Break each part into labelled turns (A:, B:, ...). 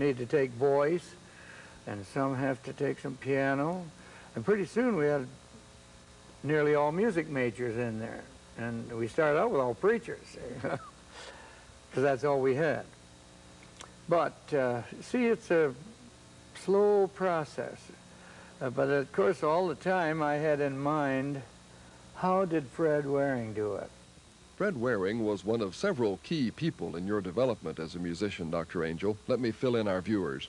A: need to take voice, and some have to take some piano. And pretty soon we had nearly all music majors in there. And we started out with all preachers, because that's all we had. But see, it's a slow process. But of course, all the time I had in mind, how did Fred Waring do it?
B: Fred Waring was one of several key people in your development as a musician, Dr. Angell. Let me fill in our viewers.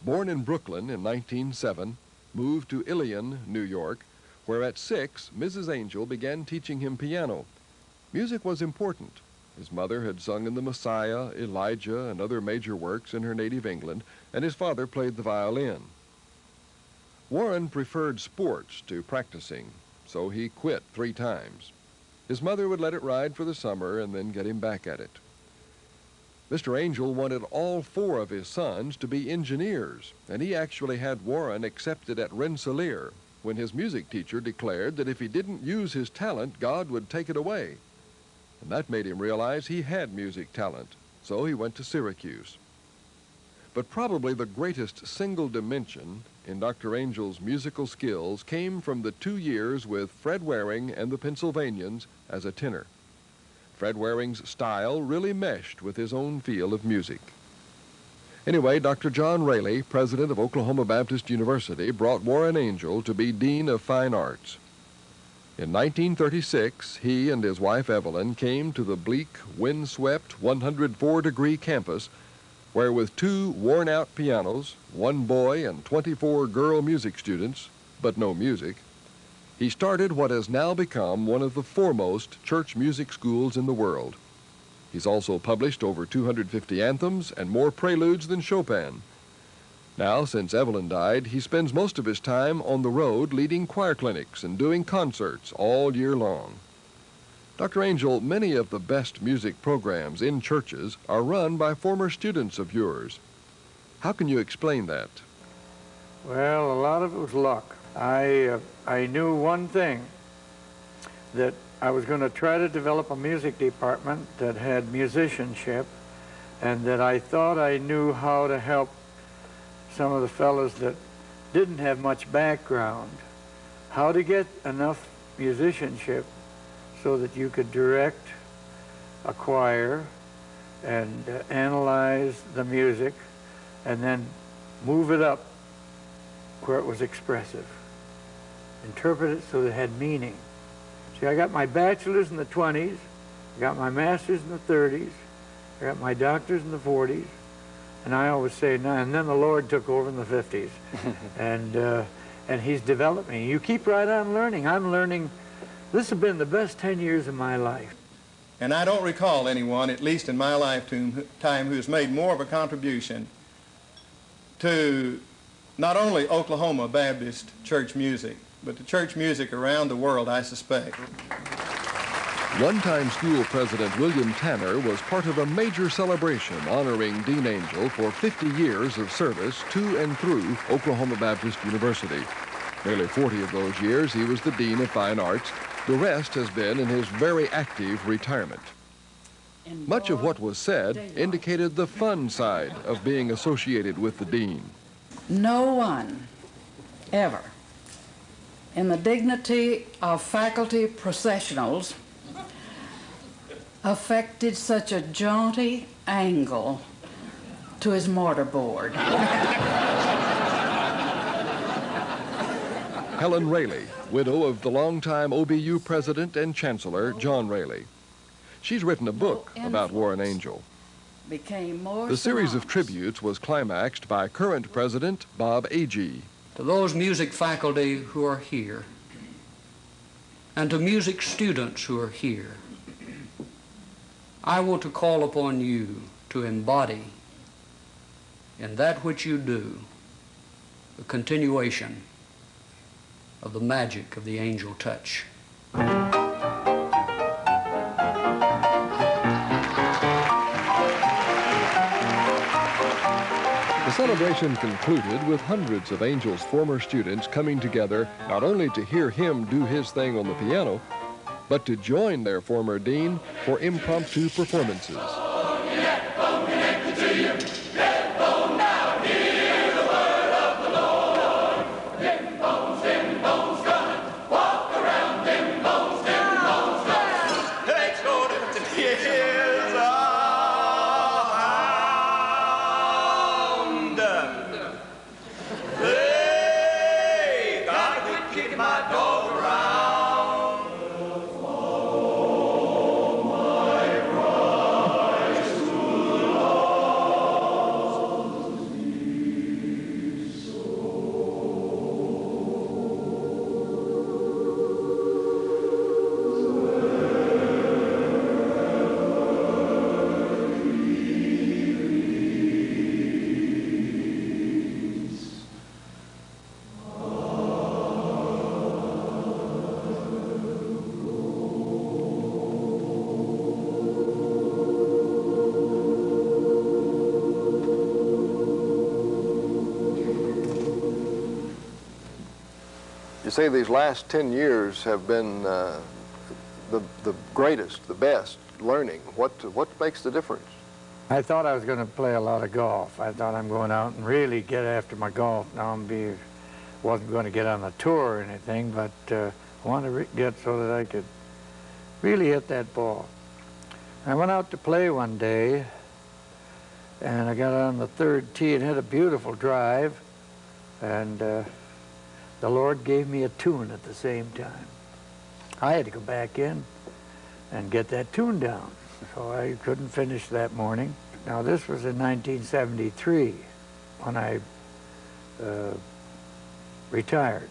B: Born in Brooklyn in 1907, moved to Ilion, New York, where at 6, Mrs. Angell began teaching him piano. Music was important. His mother had sung in the Messiah, Elijah, and other major works in her native England, and his father played the violin. Warren preferred sports to practicing, so he quit 3 times. His mother would let it ride for the summer and then get him back at it. Mr. Angell wanted all 4 of his sons to be engineers, and he actually had Warren accepted at Rensselaer when his music teacher declared that if he didn't use his talent, God would take it away. And that made him realize he had music talent, so he went to Syracuse. But probably the greatest single dimension in Dr. Angell's musical skills came from the 2 years with Fred Waring and the Pennsylvanians as a tenor. Fred Waring's style really meshed with his own feel of music. Anyway, Dr. John Raley, president of Oklahoma Baptist University, brought Warren Angell to be Dean of Fine Arts. In 1936, he and his wife Evelyn came to the bleak, windswept, 104-degree campus, where with 2 worn-out pianos, 1 boy and 24 girl music students, but no music, he started what has now become one of the foremost church music schools in the world. He's also published over 250 anthems and more preludes than Chopin. Now, since Evelyn died, he spends most of his time on the road leading choir clinics and doing concerts all year long. Dr. Angell, many of the best music programs in churches are run by former students of yours. How can you explain that?
A: Well, a lot of it was luck. I knew one thing, that I was going to try to develop a music department that had musicianship, and that I thought I knew how to help some of the fellows that didn't have much background, how to get enough musicianship so that you could direct a choir and analyze the music and then move it up where it was expressive. Interpret it so that it had meaning. See, I got my bachelor's in the 20s, I got my master's in the 30s, I got my doctor's in the 40s, and I always say, no, and then the Lord took over in the 50s. And he's developed me. You keep right on learning. I'm learning. This has been the best 10 years of my life.
C: And I don't recall anyone, at least in my lifetime, who's made more of a contribution to not only Oklahoma Baptist church music, but to church music around the world, I suspect.
B: One-time school president William Tanner was part of a major celebration honoring Dean Angell for 50 years of service to and through Oklahoma Baptist University. Nearly 40 of those years he was the Dean of Fine Arts. The rest has been in his very active retirement. Much of what was said indicated the fun side of being associated with the Dean.
D: No one ever, in the dignity of faculty processionals, affected such a jaunty angle to his mortarboard.
B: Helen Raley, widow of the longtime OBU president and chancellor, John Raley. She's written a book about Warren Angell. The series of tributes was climaxed by current president Bob Agee.
E: To those music faculty who are here, and to music students who are here, I want to call upon you to embody in that which you do the continuation of the magic of the angel touch.
B: The celebration concluded with hundreds of Angell's former students coming together not only to hear him do his thing on the piano, but to join their former dean for impromptu performances. You say these last 10 years have been the greatest, the best learning. What makes the difference?
A: I thought I was going to play a lot of golf. I thought I'm going out and really get after my golf. Now wasn't going to get on a tour or anything, but I wanted to get so that I could really hit that ball. I went out to play one day, and I got on the third tee and hit a beautiful drive, and the Lord gave me a tune at the same time. I had to go back in and get that tune down, so I couldn't finish that morning. Now this was in 1973 when I retired.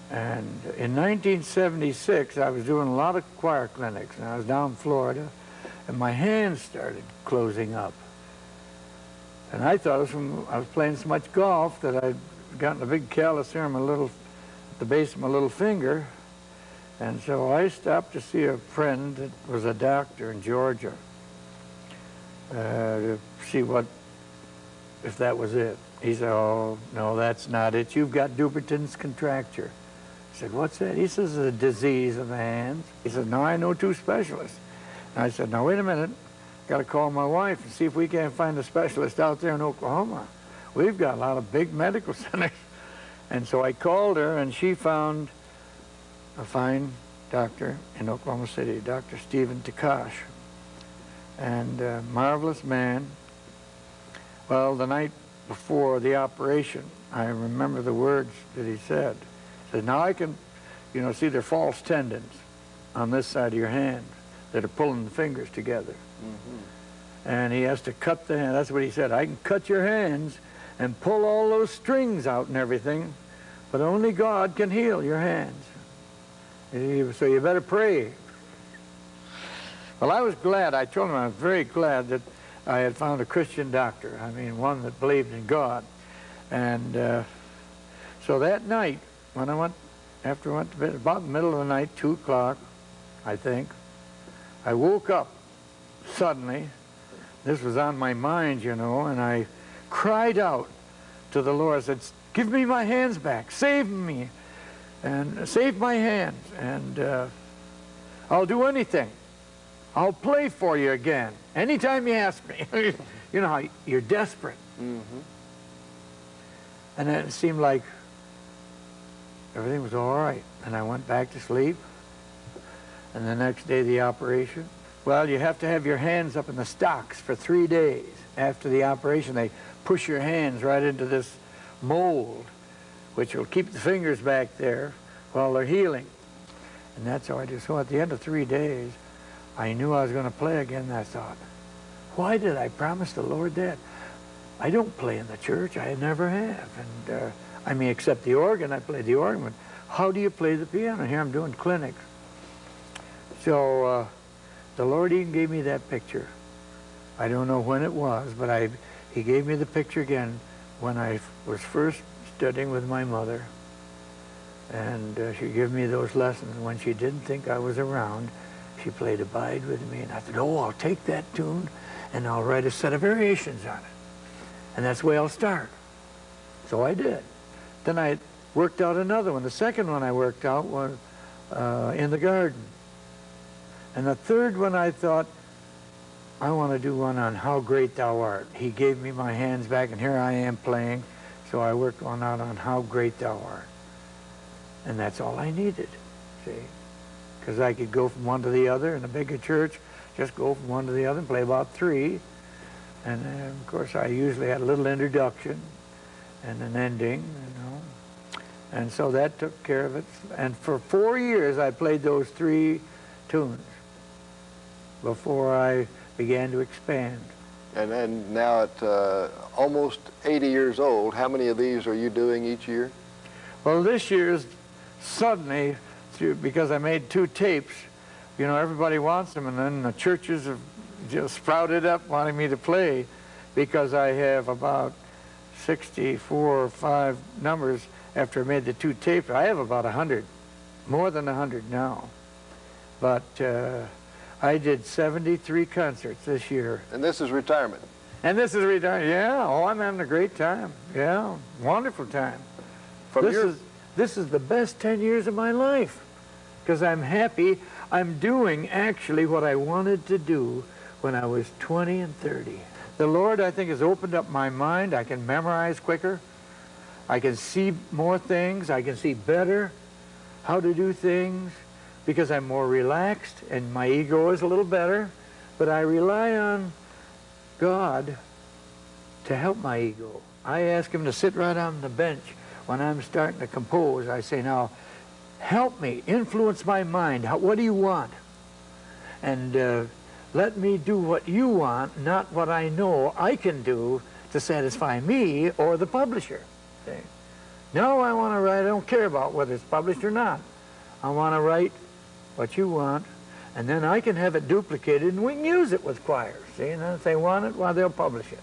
A: And in 1976 I was doing a lot of choir clinics, and I was down in Florida, and my hands started closing up. And I thought it was from I was playing so much golf that I'd gotten a big callus here on at the base of my little finger. And so I stopped to see a friend that was a doctor in Georgia to see if that was it. He said, "Oh, no, that's not it. You've got Dupuytren's contracture." I said, "What's that?" He says, "It's a disease of the hands." He said, "No, I know 2 specialists." And I said, "Now, wait a minute. Got to call my wife and see if we can't find a specialist out there in Oklahoma. We've got a lot of big medical centers." And so I called her, and she found a fine doctor in Oklahoma City, Dr. Stephen Takash, and a marvelous man. Well, the night before the operation, I remember the words that he said. He said, "Now I can, see there are false tendons on this side of your hand that are pulling the fingers together." And he has to cut the hand. That's what he said. "I can cut your hands and pull all those strings out and everything, but only God can heal your hands. So you better pray." Well, I was glad. I told him I was very glad that I had found a Christian doctor. I mean, one that believed in God. And so that night, when after I went to bed, about the middle of the night, 2 o'clock, I think, I woke up suddenly. This was on my mind, and I cried out to the Lord. I said, "Give me my hands back. Save me. And save my hands. And I'll do anything. I'll play for you again. Anytime you ask me." You know how you're desperate. And then it seemed like everything was all right. And I went back to sleep. And the next day, the operation. Well, you have to have your hands up in the stocks for 3 days. After the operation, they push your hands right into this mold, which will keep the fingers back there while they're healing. And that's how I did. So at the end of 3 days, I knew I was going to play again, and I thought, why did I promise the Lord that? I don't play in the church. I never have. And I mean, except the organ. I played the organ. But how do you play the piano? Here I'm doing clinics. So the Lord even gave me that picture. I don't know when it was, but he gave me the picture again when I was first studying with my mother. And she gave me those lessons. When she didn't think I was around, she played Abide With Me. And I said, "Oh, I'll take that tune and I'll write a set of variations on it. And that's the way I'll start." So I did. Then I worked out another one. The second one I worked out was In the Garden. And the third one I thought, I want to do one on How Great Thou Art. He gave me my hands back, and here I am playing. So I worked one out on How Great Thou Art. And that's all I needed, see? Because I could go from one to the other in a bigger church, just go from one to the other and play about 3. And of course, I usually had a little introduction and an ending, And so that took care of it. And for 4 years, I played those 3 tunes before I began to expand.
B: And now at almost 80 years old, how many of these are you doing each year?
A: Well, this year's suddenly, because I made 2 tapes, everybody wants them, and then the churches have just sprouted up wanting me to play because I have about 64 or 5 numbers after I made the 2 tapes. I have about 100, more than 100 now. But I did 73 concerts this year.
B: And this is retirement?
A: And this is retirement, yeah. Oh, I'm having a great time. Yeah, wonderful time. this is the best 10 years of my life because I'm happy. I'm doing actually what I wanted to do when I was 20 and 30. The Lord, I think, has opened up my mind. I can memorize quicker. I can see more things. I can see better how to do things because I'm more relaxed and my ego is a little better. But I rely on God to help my ego. I ask him to sit right on the bench when I'm starting to compose. I say, now, help me, influence my mind. What do you want? And let me do what you want, not what I know I can do to satisfy me or the publisher. See? No, I want to write, I don't care about whether it's published or not. I want to write what you want, and then I can have it duplicated and we can use it with choirs. See, and then if they want it, well, they'll publish it.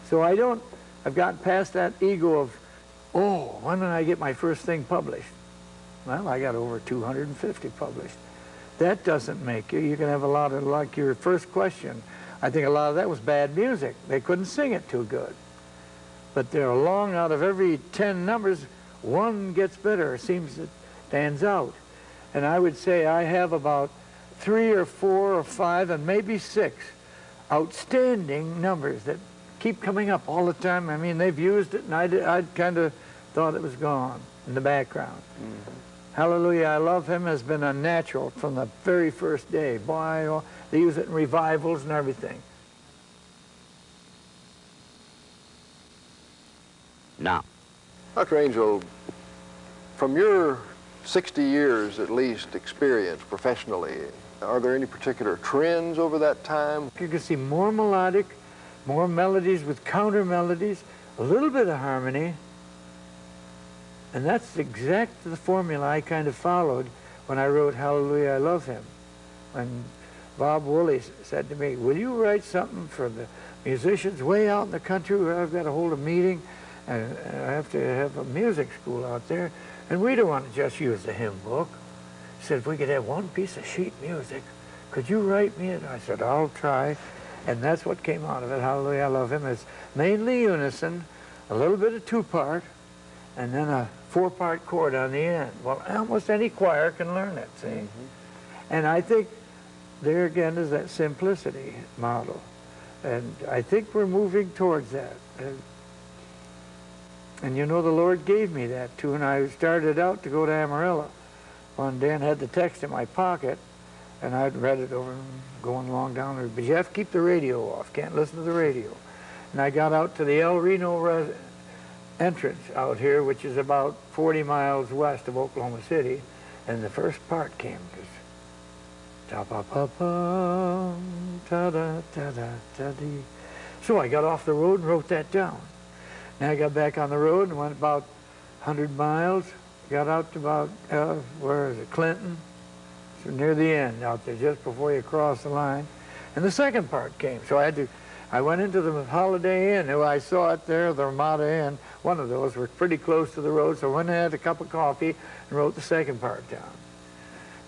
A: So I've gotten past that ego of, oh, when did I get my first thing published? Well, I got over 250 published. That doesn't make you. You can have a lot of, like your first question, I think a lot of that was bad music. They couldn't sing it too good. But they're along out of every 10 numbers, one gets better, seems it stands out. And I would say I have about 3 or 4 or 5 and maybe 6 outstanding numbers that keep coming up all the time. I mean, they've used it, and I kind of thought it was gone in the background. Mm-hmm. Hallelujah, I Love Him has been a natural from the very first day. Boy, they use it in revivals and everything.
F: Now,
B: Dr. Angell, from your 60 years at least experience professionally, are there any particular trends over that time?
A: You can see more melodic, more melodies with counter melodies, a little bit of harmony, and that's exactly the formula I kind of followed when I wrote Hallelujah, I Love Him. When Bob Woolley said to me, will you write something for the musicians way out in the country where I've got to hold a meeting and I have to have a music school out there, and we don't want to just use the hymn book. He said, if we could have one piece of sheet music, could you write me it? I said, I'll try. And that's what came out of it. Hallelujah, I Love Him. It's mainly unison, a little bit of 2-part, and then a 4-part chord on the end. Well, almost any choir can learn it, see? Mm-hmm. And I think there again is that simplicity model. And I think we're moving towards that. And you know, the Lord gave me that too. And I started out to go to Amarillo one day and had the text in my pocket, and I'd read it over and going along down there. But you have to keep the radio off. Can't listen to the radio. And I got out to the El Reno entrance out here, which is about 40 miles west of Oklahoma City, and the first part came. Ta-pa-pa-pum, ta-da-ta-da-ta-dee. So I got off the road and wrote that down. Then I got back on the road and went about 100 miles, got out to about, where is it, Clinton? So near the end out there, just before you cross the line. And the second part came. So I went into the Holiday Inn. I saw it there, the Ramada Inn. One of those were pretty close to the road, so I went and had a cup of coffee and wrote the second part down.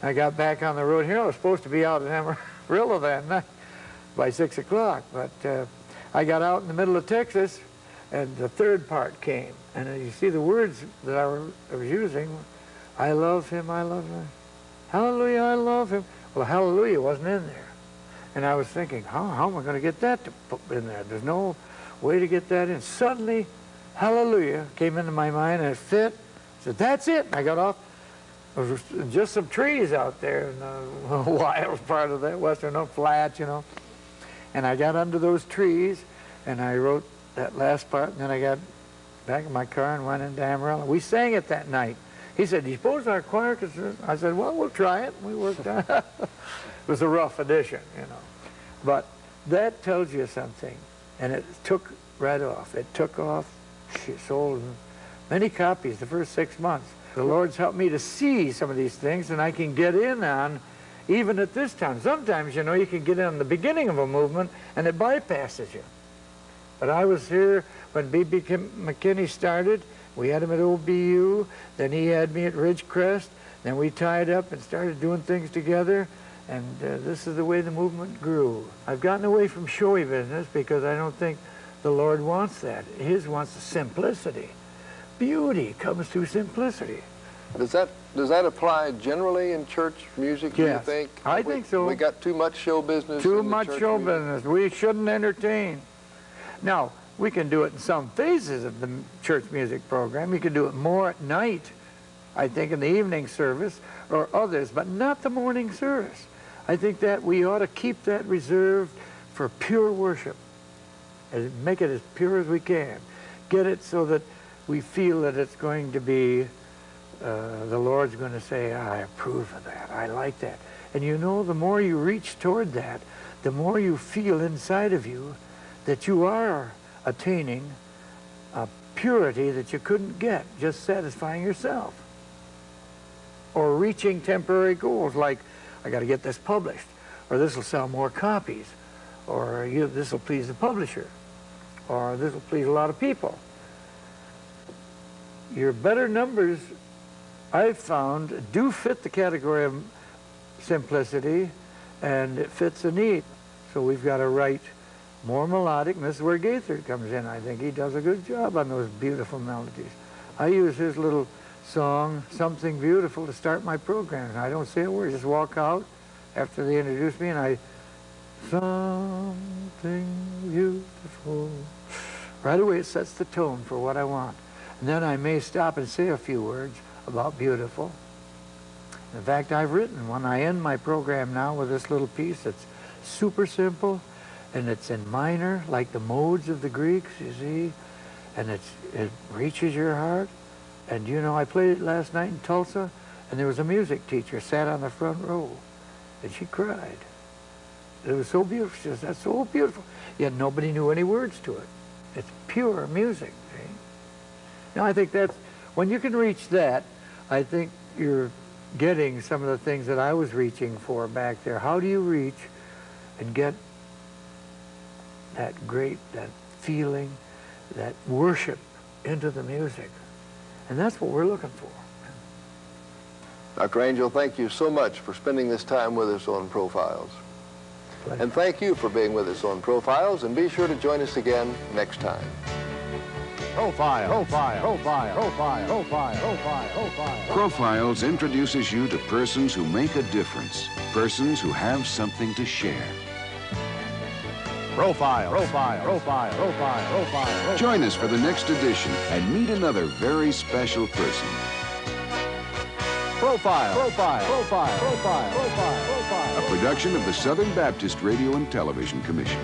A: I got back on the road here. I was supposed to be out at Amarillo that night by 6 o'clock, but I got out in the middle of Texas, and the third part came. And you see the words that I was using, I love him, I love him. Hallelujah, I love him. Well, hallelujah wasn't in there. And I was thinking, how am I going to get that to put in there? There's no way to get that in. Suddenly, hallelujah came into my mind, and it fit. I said, that's it. And I got off. There was just some trees out there in the wild part of that western, no flat, you know. And I got under those trees, and I wrote that last part, and then I got back in my car and went into Amarillo. We sang it that night. He said, do you suppose our choir could? I said, well, we'll try it. We worked on it. It was a rough edition, you know. But that tells you something. And it took right off. It took off. She sold many copies the first 6 months. The Lord's helped me to see some of these things, and I can get in on, even at this time. Sometimes, you know, you can get in the beginning of a movement, and it bypasses you. But I was here when B.B. McKinney started. We had him at OBU, then he had me at Ridgecrest, then we tied up and started doing things together, and this is the way the movement grew. I've gotten away from showy business because I don't think the Lord wants that. His wants the simplicity. beauty comes through simplicity.
B: Does that apply generally in church music, do you
A: Yes,
B: think?
A: I think so.
B: We got too much show business
A: Too
B: in the
A: much
B: church
A: show
B: music?
A: business. We shouldn't entertain. Now, we can do it in some phases of the church music program. You can do it more at night, I think, in the evening service or others, but not the morning service. I think that we ought to keep that reserved for pure worship. Make it as pure as we can. Get it so that we feel that it's going to be, the Lord's going to say, I approve of that. I like that. And you know, the more you reach toward that, the more you feel inside of you that you are attaining a purity that you couldn't get just satisfying yourself. Or reaching temporary goals like, I got to get this published, or this will sell more copies, or this will please the publisher, or this will please a lot of people. Your better numbers, I've found, do fit the category of simplicity, and it fits the need. So we've got to write more melodic, and this is where Gaither comes in. I think he does a good job on those beautiful melodies. I use his little song, Something Beautiful, to start my program. I don't say a word, just walk out after they introduce me, and I, something beautiful. Right away it sets the tone for what I want. And then I may stop and say a few words about beautiful. In fact, I've written, when I end my program now with this little piece that's super simple, and it's in minor, like the modes of the Greeks, you see, and it reaches your heart. And you know, I played it last night in Tulsa, and there was a music teacher sat on the front row, and she cried. It was so beautiful. She says, that's so beautiful. Yet nobody knew any words to it. It's pure music, see? Now, I think that's, when you can reach that, I think you're getting some of the things that I was reaching for back there. How do you reach and get that that feeling, that worship into the music? And that's what we're looking for.
B: Dr. Angell, thank you so much for spending this time with us on Profiles.
A: Pleasure.
B: And thank you for being with us on Profiles, and be sure to join us again next time.
F: Profiles introduces you to persons who make a difference, persons who have something to share. Join us for the next edition and meet another very special person. A production of the Southern Baptist Radio and Television Commission.